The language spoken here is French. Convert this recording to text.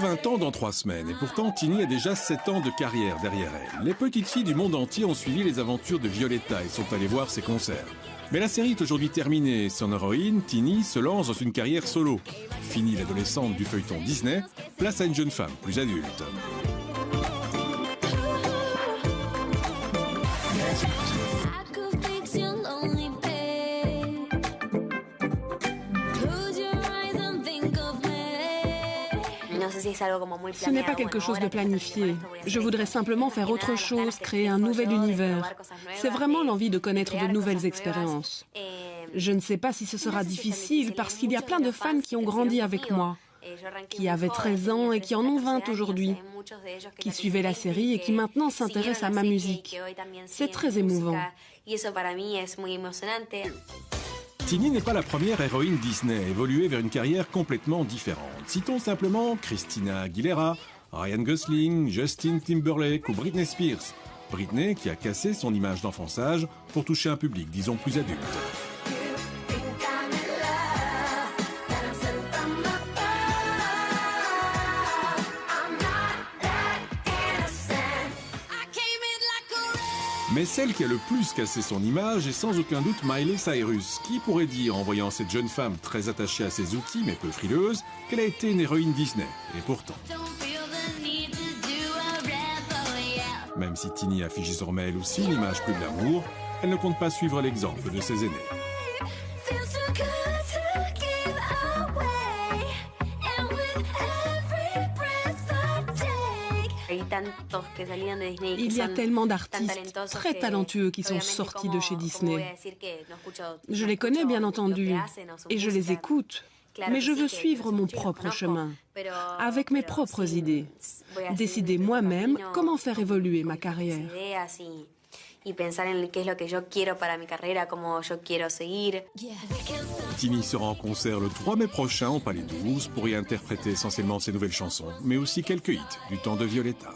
20 ans dans 3 semaines, et pourtant Tini a déjà 7 ans de carrière derrière elle. Les petites filles du monde entier ont suivi les aventures de Violetta et sont allées voir ses concerts. Mais la série est aujourd'hui terminée. Son héroïne, Tini, se lance dans une carrière solo. Fini l'adolescente du feuilleton Disney, place à une jeune femme plus adulte. Ce n'est pas quelque chose de planifié. Je voudrais simplement faire autre chose, créer un nouvel univers. C'est vraiment l'envie de connaître de nouvelles expériences. Je ne sais pas si ce sera difficile parce qu'il y a plein de fans qui ont grandi avec moi, qui avaient 13 ans et qui en ont 20 aujourd'hui, qui suivaient la série et qui maintenant s'intéressent à ma musique. C'est très émouvant. Tini n'est pas la première héroïne Disney à évoluer vers une carrière complètement différente. Citons simplement Christina Aguilera, Ryan Gosling, Justin Timberlake ou Britney Spears. Britney qui a cassé son image d'enfançage pour toucher un public, disons, plus adulte. Mais celle qui a le plus cassé son image est sans aucun doute Miley Cyrus, qui pourrait dire, en voyant cette jeune femme très attachée à ses outils mais peu frileuse, qu'elle a été une héroïne Disney. Et pourtant, même si Tini affiche désormais elle aussi une image plus glamour, elle ne compte pas suivre l'exemple de ses aînés. Il y a tellement d'artistes très talentueux qui sont sortis de chez Disney. Je les connais bien entendu et je les écoute, mais je veux suivre mon propre chemin, avec mes propres idées, décider moi-même comment faire évoluer ma carrière. Tini sera en concert le 3 mai prochain au Palais 12 pour y interpréter essentiellement ses nouvelles chansons, mais aussi quelques hits du temps de Violetta.